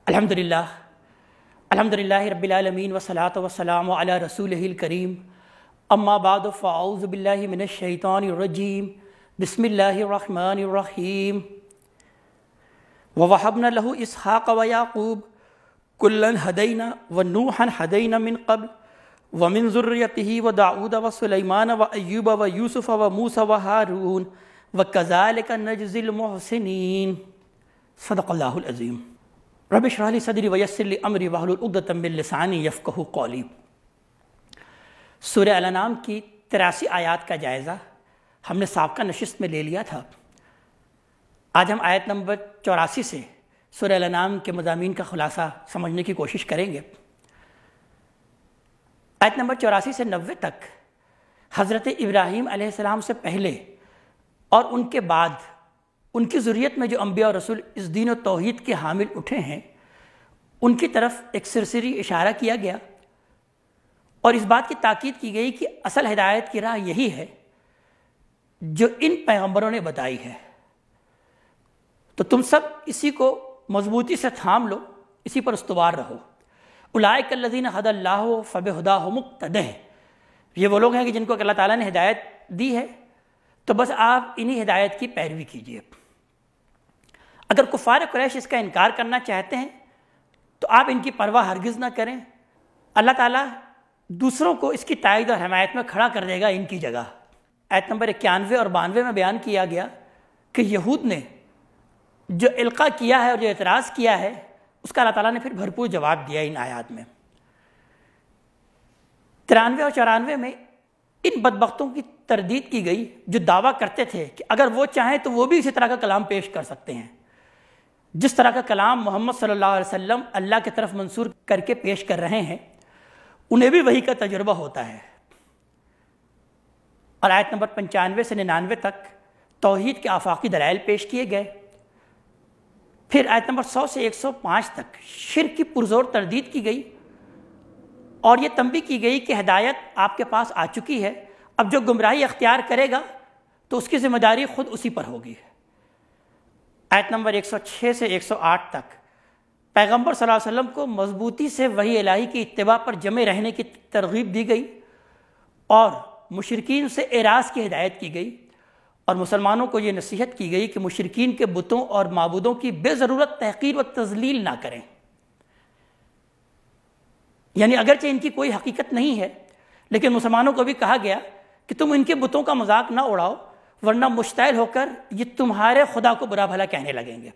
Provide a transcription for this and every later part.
الحمدللہ رب العالمین والصلاة والسلام علی رسولہ الکریم اما بعد فاعوذ باللہ من الشیطان الرجیم بسم اللہ الرحمن الرحیم ووہبنا لہ اسحاق ویعقوب کلا ہدینا ونوحا ہدینا من قبل ومن ذریتہ وداؤد وسلیمان وایوب ویوسف وموسیٰ وہارون وکذالک نجزی المحسنین صدق اللہ العظیم۔ رب اشرح لی صدری ویسر لی امری واحلل عقدۃ من لسانی یفقہوا قولی۔ سورہ الانعام کی 83 آیات کا جائزہ ہم نے سابقہ نشست میں لے لیا تھا۔ آج ہم آیت نمبر 84 سے سورہ الانعام کے مضامین کا خلاصہ سمجھنے کی کوشش کریں گے۔ آیت نمبر 84 سے 90 تک حضرت ابراہیم علیہ السلام سے پہلے اور ان کے بعد ان کی ذریت میں جو انبیاء اور رسول اس دین و توحید کے حامل اٹھے ہیں ان کی طرف ایک سرسری اشارہ کیا گیا اور اس بات کی تاکید کی گئی کہ اصل ہدایت کی راہ یہی ہے جو ان پیغمبروں نے بتائی ہے، تو تم سب اسی کو مضبوطی سے تھام لو، اسی پر استوار رہو۔ اولئک الذین ھدی اللہ فبہداہ مقتدہ، یہ وہ لوگ ہیں کہ جن کو اللہ تعالیٰ نے ہدایت دی ہے، تو بس آپ انہی ہدایت کی پیروی کیجیے۔ اگر کفار قریش اس کا انکار کرنا چاہتے ہیں تو آپ ان کی پرواہ ہرگز نہ کریں، اللہ تعالیٰ دوسروں کو اس کی تائید اور حمایت میں کھڑا کر دے گا ان کی جگہ۔ آیت نمبر 91 اور 92 میں بیان کیا گیا کہ یہود نے جو القاء کیا ہے اور جو اعتراض کیا ہے اس کا اللہ تعالیٰ نے پھر بھرپور جواب دیا ان آیات میں۔ 93 اور 94 میں ان بدبختوں کی تردید کی گئی جو دعویٰ کرتے تھے کہ اگر وہ چاہیں تو وہ بھی اسی طرح کا کلام پیش کر سکتے ہیں جس طرح کا کلام محمد صلی اللہ علیہ وسلم اللہ کی طرف منسوب کر کے پیش کر رہے ہیں، انہیں بھی وحی کا تجربہ ہوتا ہے۔ اور آیت نمبر 95 سے 99 تک توحید کے آفاقی دلائل پیش کیے گئے۔ پھر آیت نمبر 100 سے 105 تک شرک کی پرزور تردید کی گئی اور یہ تنبیہ کی گئی کہ ہدایت آپ کے پاس آ چکی ہے، اب جو گمراہی اختیار کرے گا تو اس کی ذمہ داری خود اسی پر ہوگی۔ آیت نمبر 106 سے 108 تک پیغمبر صلی اللہ علیہ وسلم کو مضبوطی سے وحی الہی کی اتباع پر جمع رہنے کی ترغیب دی گئی اور مشرکین سے اعراض کی ہدایت کی گئی، اور مسلمانوں کو یہ نصیحت کی گئی کہ مشرکین کے بتوں اور معبودوں کی بے ضرورت تحقیر و تذلیل نہ کریں، یعنی اگرچہ ان کی کوئی حقیقت نہیں ہے لیکن مسلمانوں کو بھی کہا گیا کہ تم ان کے بتوں کا مذاق نہ اڑاؤ ورنہ مشتعل ہو کر یہ تمہارے خدا کو برا بھلا کہنے لگیں گے۔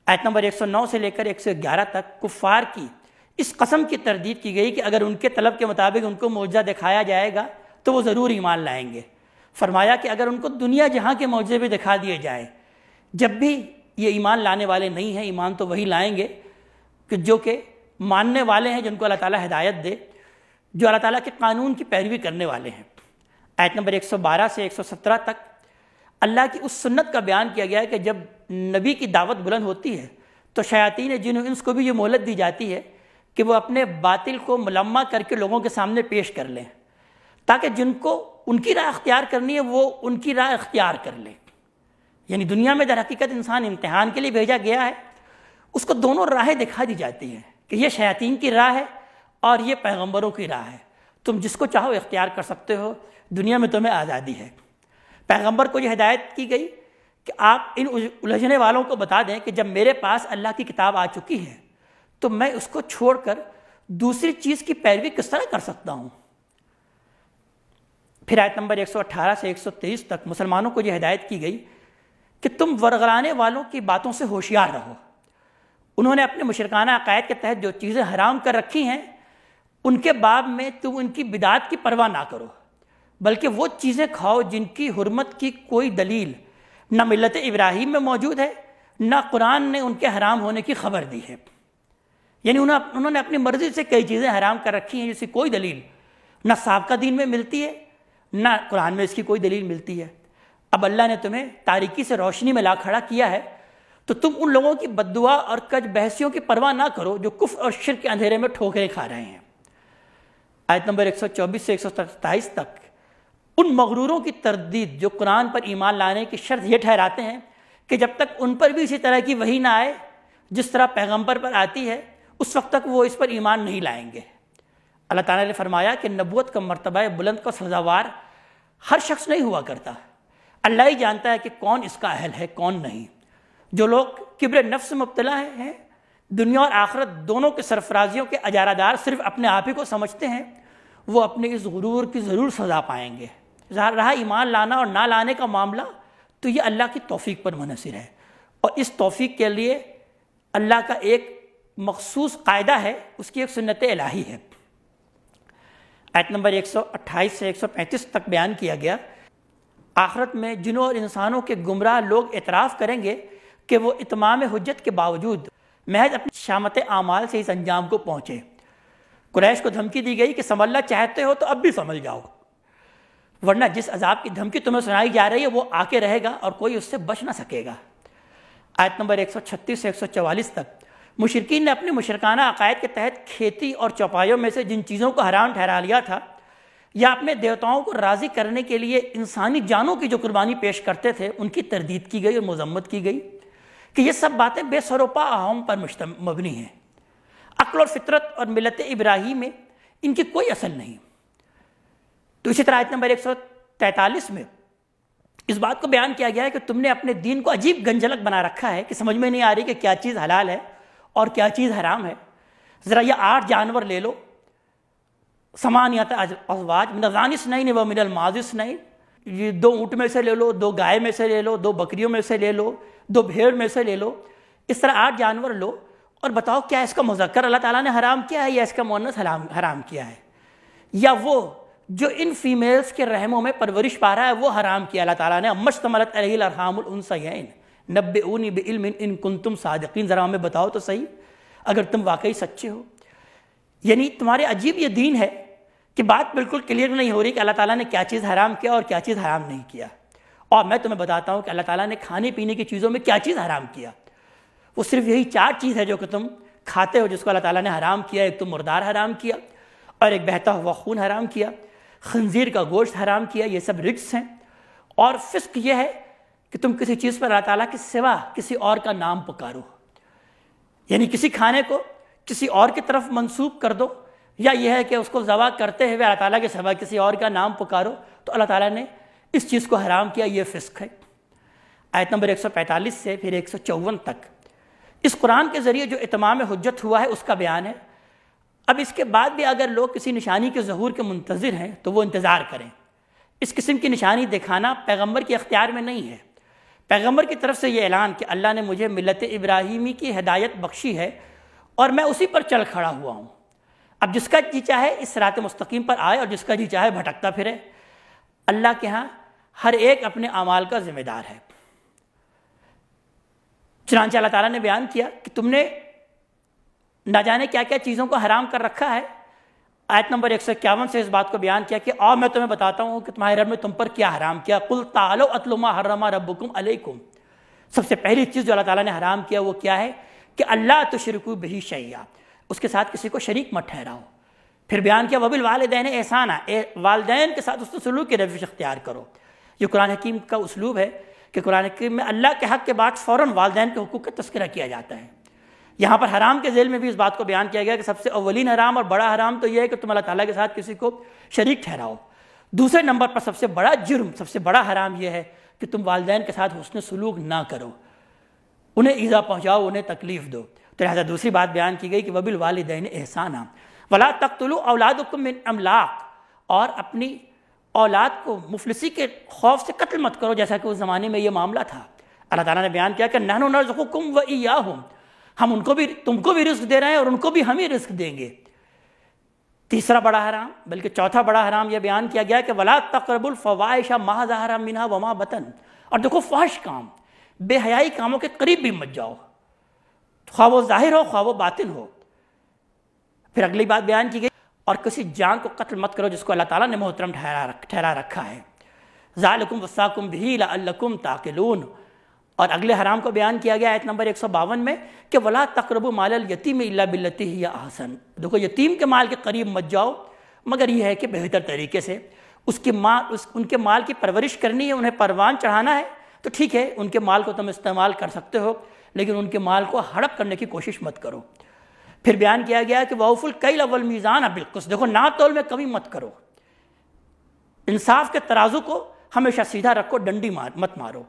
آیت نمبر 109 سے لے کر 111 تک کفار کی اس قسم کی تردید کی گئی کہ اگر ان کے طلب کے مطابق ان کو معجزہ دکھایا جائے گا تو وہ ضرور ایمان لائیں گے۔ فرمایا کہ اگر ان کو دنیا جہاں کے معجزے بھی دکھا دیے جائیں جب بھی یہ ایمان لانے والے نہیں ہیں، ایمان تو وہی لائیں گے کہ جو کہ ماننے والے ہیں، جن کو اللہ تعالیٰ ہدایت دے، جو اللہ تعالیٰ کے قانون کی پیروی کرنے والے ہیں۔ آیت نمبر 112 سے 117 تک اللہ کی اس سنت کا بیان کیا گیا ہے کہ جب نبی کی دعوت بلند ہوتی ہے تو شیاطین جن و انس کو بھی یہ مہلت دی جاتی ہے کہ وہ اپنے باطل کو ملمع کر کے لوگوں کے سامنے پیش کر لیں تاکہ جن کو ان کی راہ اختیار کرنی ہے وہ ان کی راہ اختیار کر لیں۔ یعنی دنیا میں در حقیقت انسان امتحان کے لیے بھیجا گیا ہے، اس کو دونوں راہیں دکھا دی جاتی ہیں کہ یہ شیاطین کی راہ ہے اور یہ پیغمبروں کی راہ ہے، تم جس کو چاہو اختیار کر سکتے ہو، دنیا میں تمہیں آزادی ہے۔ پیغمبر کو یہ ہدایت کی گئی کہ آپ ان الجھنے والوں کو بتا دیں کہ جب میرے پاس اللہ کی کتاب آ چکی ہے تو میں اس کو چھوڑ کر دوسری چیز کی پیروی کس طرح کر سکتا ہوں۔ پھر آیت نمبر 118 سے 123 تک مسلمانوں کو یہ ہدایت کی گئی کہ تم ورغلانے والوں کی باتوں سے ہوشیار رہو۔ انہوں نے اپنے مشرکانہ عقائد کے تحت جو چیزیں حرام کر رکھی ہیں ان کے باب میں تم ان کی بدعت کی پرواہ نہ کرو، بلکہ وہ چیزیں کھاؤ جن کی حرمت کی کوئی دلیل نہ ملت ابراہیم میں موجود ہے نہ قرآن نے ان کے حرام ہونے کی خبر دی ہے۔ یعنی انہوں نے اپنی مرضی سے کئی چیزیں حرام کر رکھی ہیں جس کی کوئی دلیل نہ سابقہ دین میں ملتی ہے نہ قرآن میں اس کی کوئی دلیل ملتی ہے۔ اب اللہ نے تمہیں تاریکی سے روشنی میں لا کھڑا کیا ہے تو تم ان لوگوں کی بد دعا اور کج بحثیوں کی پرواہ نہ کرو جو کفر اور شرک کے اندھیرے میں ٹھوکریں کھا رہے ہیں۔ آیت نمبر 124 سے 127 تک ان مغروروں کی تردید جو قرآن پر ایمان لانے کی شرط یہ ٹھہراتے ہیں کہ جب تک ان پر بھی اسی طرح کی وحی نہ آئے جس طرح پیغمبر پر آتی ہے اس وقت تک وہ اس پر ایمان نہیں لائیں گے۔ اللہ تعالیٰ نے فرمایا کہ نبوت کا مرتبہ بلند کا سزاوار ہر شخص نہیں ہوا کرتا، اللہ ہی جانتا ہے کہ کون اس کا اہل ہے کون نہیں۔ جو لوگ کبر نفس مبتلا ہیں، دنیا اور آخرت دونوں کے سرفرازیوں کے اجارہ دار صرف اپنے آپ ہی کو سمجھتے ہیں، وہ اپنے اس غرور کی ضرور سزا پائیں گے۔ رہا ایمان لانا اور نہ لانے کا معاملہ، تو یہ اللہ کی توفیق پر منحصر ہے، اور اس توفیق کے لیے اللہ کا ایک مخصوص قاعدہ ہے، اس کی ایک سنت الہی ہے۔ آیت نمبر 128 سے 135 تک بیان کیا گیا، آخرت میں جنوں اور انسانوں کے گمراہ لوگ اعتراف کریں گے کہ وہ اتمام حجت کے باوجود محض اپنی شامت اعمال سے اس انجام کو پہنچے۔ قریش کو دھمکی دی گئی کہ سمجھنا چاہتے ہو تو اب بھی سمجھ جاؤ، ورنہ جس عذاب کی دھمکی تمہیں سنائی جا رہی ہے وہ آ کے رہے گا اور کوئی اس سے بچ نہ سکے گا۔ آیت نمبر 136 سے 144 تک مشرکین نے اپنے مشرکانہ عقائد کے تحت کھیتی اور چوپایوں میں سے جن چیزوں کو حرام ٹھہرا لیا تھا، یا اپنے دیوتاؤں کو راضی کرنے کے لیے انسانی جانوں کی جو قربانی پیش کرتے تھے، ان کی تردید کی گئی اور مذمت کی گئی کہ یہ سب باتیں بے سر و پا اہم پر مبنی ہیں، عقل اور فطرت اور ملت ابراہیم میں ان کی کوئی اصل نہیں۔ تو اسی طرح آیت نمبر 143 میں اس بات کو بیان کیا گیا ہے کہ تم نے اپنے دین کو عجیب گنجلک بنا رکھا ہے کہ سمجھ میں نہیں آ رہی کہ کیا چیز حلال ہے اور کیا چیز حرام ہے۔ ذرا یہ 8 جانور لے لو، ثمانیۃ ازواج من الظان اثنین و من المعاذ اثنین، یہ 2 اونٹ میں سے لے لو، 2 گائے میں سے لے لو، 2 بکریوں میں سے لے لو، 2 بھیڑ میں سے لے لو، اس طرح 8 جانور لو اور بتاؤ کیا اس کا مذکر اللہ تعالیٰ نے حرام کیا ہے یا اس کا مؤنث حرام کیا ہے، یا وہ جو ان فیمیلز کے رحموں میں پرورش پا رہا ہے وہ حرام کیا اللہ تعالیٰ نے۔ مشتملت علیہ الارحام الانثیین نبئونی بعلم ان کنتم صادقین، ذرا ہمیں بتاؤ تو صحیح اگر تم واقعی سچے ہو۔ یعنی تمہارے عجیب یہ دین ہے کہ بات بالکل کلیئر نہیں ہو رہی کہ اللہ تعالیٰ نے کیا چیز حرام کیا اور کیا چیز حرام نہیں کیا، اور میں تمہیں بتاتا ہوں کہ اللہ تعالیٰ نے کھانے پینے کی چیزوں میں کیا چیز حرام کیا۔ وہ صرف یہی 4 چیز ہے جو کہ تم کھاتے ہو جس کو اللہ تعالیٰ نے حرام کیا۔ ایک تو مردار حرام کیا، اور ایک بہتا ہوا خون حرام کیا، خنزیر کا گوشت حرام کیا، یہ سب رجس ہیں۔ اور فسق یہ ہے کہ تم کسی چیز پر اللہ تعالیٰ کے سوا کسی اور کا نام پکارو، یعنی کسی کھانے کو کسی اور کی طرف منسوب کر دو، یا یہ ہے کہ اس کو ذبح کرتے ہوئے اللہ تعالیٰ کے سوا کسی اور کا نام پکارو، تو اللہ تعالیٰ نے اس چیز کو حرام کیا، یہ فسق ہے۔ آیت نمبر 145 سے پھر 154 تک اس قرآن کے ذریعے جو اتمام حجت ہوا ہے اس کا بیان ہے۔ اب اس کے بعد بھی اگر لوگ کسی نشانی کے ظہور کے منتظر ہیں تو وہ انتظار کریں۔ اس قسم کی نشانی دکھانا پیغمبر کے اختیار میں نہیں ہے۔ پیغمبر کی طرف سے یہ اعلان کہ اللہ نے مجھے ملت ابراہیمی کی ہدایت بخشی ہے اور میں اسی پر چل کھڑا ہوا ہوں۔ اب جس کا جی چاہے اس صراط مستقیم پر آئے اور جس کا جی چاہے بھٹکتا پھرے، اللہ کے ہاں ہر ایک اپنے اعمال کا ذمہ دار ہے۔ چنانچہ اللہ تعالیٰ نے بیان کیا کہ تم نے نہ جانے کیا کیا چیزوں کو حرام کر رکھا ہے۔ آیت نمبر 151 سے اس بات کو بیان کیا کہ اور میں تمہیں بتاتا ہوں کہ تمہارے رب نے تم پر کیا حرام کیا۔ قل تعالوا اتل ما حرم ربکم علیکم، سب سے پہلی چیز جو اللہ تعالیٰ نے حرام کیا وہ کیا ہے کہ اللہ تشرکوا بہ شیئا، اس کے ساتھ کسی کو شریک مت ٹھہراؤ۔ پھر بیان کیا وبالوالدین احسانا، والدین کے ساتھ حسن سلوک کی روش اختیار کرو۔ یہ قرآن حکیم کا اسلوب ہے کہ قرآن حکیم میں اللہ کے حق کے بعد فوراً والدین کے حقوق کا تذکرہ کیا جاتا ہے۔ یہاں پر حرام کے ذیل میں بھی اس بات کو بیان کیا گیا کہ سب سے اولین حرام اور بڑا حرام تو یہ ہے کہ تم اللہ تعالیٰ کے ساتھ کسی کو شریک ٹھہراؤ۔ دوسرے نمبر پر سب سے بڑا جرم، سب سے بڑا حرام یہ ہے کہ تم والدین کے ساتھ حسن سلوک نہ کرو، انہیں ایذا پہنچاؤ، انہیں تکلیف دو۔ تو لہٰذا دوسری بات بیان کی گئی کہ وبالوالدین احسانا ولا تقتلوا اولادکم من املاق، اور اپنی اولاد کو مفلسی کے خوف سے قتل مت کرو، جیسا کہ اس زمانے میں یہ معاملہ تھا۔ اللہ تعالیٰ نے بیان کیا کہ نحن نرزقکم وایاہم، ہم ان کو بھی تم کو بھی رزق دے رہے ہیں اور ان کو بھی ہم ہی رزق دیں گے۔ تیسرا بڑا حرام، بلکہ چوتھا بڑا حرام یہ بیان کیا گیا کہ ولا تقربوا الفواحش ما ظہر منها وما بطن، اور دیکھو فحش کام، بے حیائی کاموں کے قریب بھی مت جاؤ، خواہ وہ ظاہر ہو خواہ وہ باطن ہو۔ پھر اگلی بات بیان کی گئی اور کسی جان کو قتل مت کرو جس کو اللہ تعالیٰ نے محترم ٹھہرا رکھا ہے۔ ذالکم وصاکم بہ لعلکم تعقلون، اور اگلے حرام کو بیان کیا گیا آیت نمبر 152 میں کہ ولا تقربوا مال الیتیم الا باللتی ہی احسن، دیکھو یتیم کے مال کے قریب مت جاؤ مگر یہ ہے کہ بہتر طریقے سے ان کے مال کی پرورش کرنی ہے، انہیں پروان چڑھانا ہے تو ٹھیک ہے ان کے مال کو تم استعمال کر سکتے ہو، لیکن ان کے مال کو ہڑپ کرنے کی کوشش مت کرو۔ پھر بیان کیا گیا کہ وَأَوْفُوا الْكَيْلَ وَالْمِيزَانَ بِالْقِسْطِ، دیکھو ناپ تول میں کمی مت کرو، انصاف کے ترازو کو ہمیشہ سیدھا رکھو، ڈنڈی مت مارو۔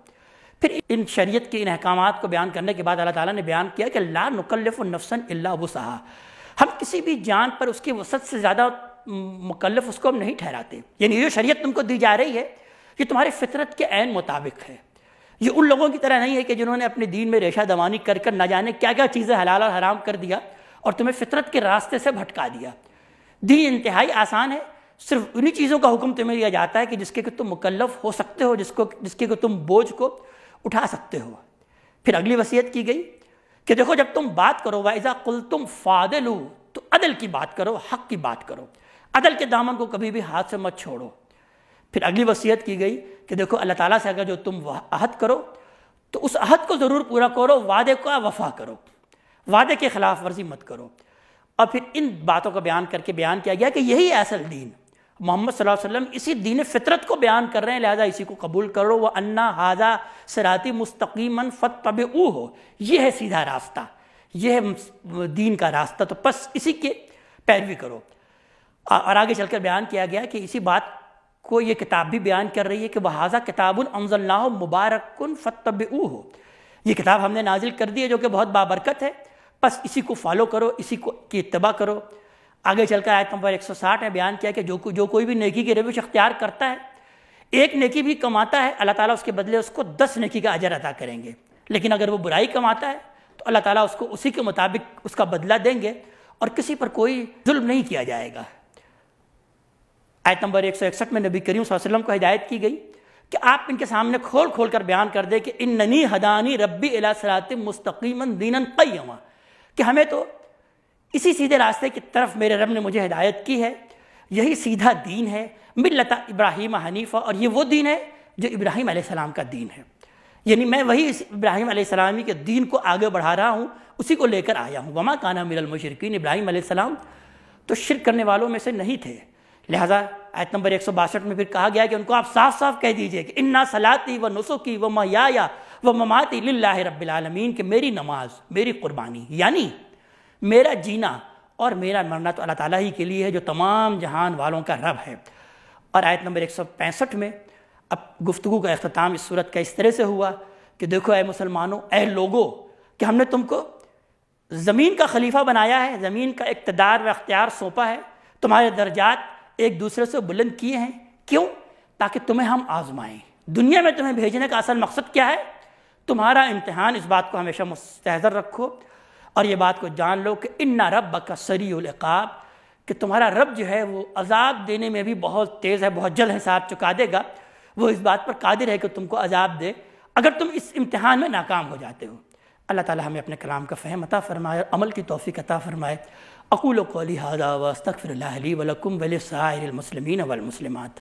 پھر ان شریعت کے ان احکامات کو بیان کرنے کے بعد اللہ تعالیٰ نے بیان کیا کہ لا نکلف نفسا الا وسعها، ہم کسی بھی جان پر اس کی وسعت سے زیادہ مکلف اس کو ہم نہیں ٹھہراتے، یعنی یہ شریعت تم کو دی جا رہی ہے یہ تمہاری فطرت کے عین مطابق ہے، یہ ان لوگوں کی طرح نہیں ہے کہ جنہوں نے اپنے دین میں ریشہ دوانی کر کر نہ جانے کیا کیا چیزیں حلال اور حرام کر دیا اور تمہیں فطرت کے راستے سے بھٹکا دیا۔ دین انتہائی آسان ہے، صرف انہی چیزوں کا حکم تمہیں دیا جاتا ہے کہ جس کے کہ تم مکلف ہو سکتے ہو، جس کے کہ تم بوجھ کو اٹھا سکتے ہو۔ پھر اگلی وصیت کی گئی کہ دیکھو جب تم بات کرو وَإِذَا قُلْتُمْ فَعْدِلُوا، تو عدل کی بات کرو، حق کی بات کرو، عدل کے دامن کو کبھی بھی ہاتھ سے مت چھوڑو۔ پھر اگلی وصیت کی گئی کہ دیکھو اللہ تعالیٰ سے اگر جو تم عہد کرو تو اس عہد کو ضرور پورا کرو، وعدے کا وفا کرو، وعدے کے خلاف ورزی مت کرو۔ اور پھر ان باتوں کو بیان کر کے بیان کیا گیا کہ یہی اصل دین، محمد صلی اللہ علیہ وسلم اسی دین فطرت کو بیان کر رہے ہیں، لہذا اسی کو قبول کرو۔ وَأَنَّ هَذَا صِرَاطِي مُسْتَقِيمًا فَاتَّبِعُوهُ، یہ ہے سیدھا راستہ، یہ ہے دین کا راستہ، تو بس اسی کے پیروی کرو۔ اور آگے چل کر بیان کیا گیا کہ اسی بات کو یہ کتاب بھی بیان کر رہی ہے کہ وَهَذَا كِتَابٌ أَنزَلْنَاهُ مُبَارَكٌ فَاتَّبِعُوهُ، یہ کتاب ہم نے نازل کر دی ہے جو کہ بہت بابرکت ہے، بس اسی کو فالو کرو، اسی کی اتباع کرو۔ آگے چل کر آیت نمبر 160 میں بیان کیا کہ جو کوئی بھی نیکی کی روش اختیار کرتا ہے، ایک نیکی بھی کماتا ہے، اللہ تعالیٰ اس کے بدلے اس کو 10 نیکی کا اجر عطا کریں گے، لیکن اگر وہ برائی کماتا ہے تو اللہ تعالیٰ اس کو اسی کے مطابق اس کا بدلہ دیں گے اور کسی پر کوئی ظلم نہیں کیا جائے گا۔ آیت نمبر 161 میں نبی کریم صلی اللہ علیہ وسلم کو ہدایت کی گئی کہ آپ ان کے سامنے کھول کھول کر بیان کر دیں کہ اننی ہدانی ربی الی صراط مستقیما دینا قیما، کہ ہمیں تو اسی سیدھے راستے کی طرف میرے رب نے مجھے ہدایت کی ہے، یہی سیدھا دین ہے، ملت ابراہیم حنیفہ، اور یہ وہ دین ہے جو ابراہیم علیہ السلام کا دین ہے، یعنی میں وہی ابراہیم علیہ السلام کے دین کو آگے بڑھا رہا ہوں، اسی کو لے کر آیا ہوں۔ وما کان من المشرکین، ابراہیم علیہ السلام تو شرک کرنے والوں میں سے نہیں تھے، لہذا آیت نمبر 162 میں پھر کہا گیا کہ ان کو آپ صاف صاف کہہ دیجئے کہ انا صلاتی و نسکی و محیایا و مماتی للہ رب العالمین، کہ میری نماز، میری قربانی، یعنی میرا جینا اور میرا مرنا تو اللہ تعالیٰ ہی کے لیے ہے جو تمام جہان والوں کا رب ہے۔ اور آیت نمبر 165 میں اب گفتگو کا اختتام اس صورت کا اس طرح سے ہوا کہ دیکھو اے مسلمانوں، اے لوگوں، کہ ہم نے تم کو زمین کا خلیفہ بنایا ہے، زمین کا اقتدار و اختیار سونپا ہے، تمہارے درجات ایک دوسرے سے بلند کیے ہیں، کیوں؟ تاکہ تمہیں ہم آزمائیں۔ دنیا میں تمہیں بھیجنے کا اصل مقصد کیا ہے؟ تمہارا امتحان، اس بات کو ہمیشہ مستحضر رکھو اور یہ بات کو جان لو کہ ان ربک سریع العقاب، کہ تمہارا رب جو ہے وہ عذاب دینے میں بھی بہت تیز ہے، بہت جلد حساب چکا دے گا، وہ اس بات پر قادر ہے کہ تم کو عذاب دے اگر تم اس امتحان میں ناکام ہو جاتے ہو۔ اللہ تعالی ہمیں اپنے کلام کا فہم عطا فرمائے، عمل کی توفیق عطا فرمائے۔ اقول قولی ھذا واستغفر اللہ لی ولکم ولسائر المسلمین والمسلمات۔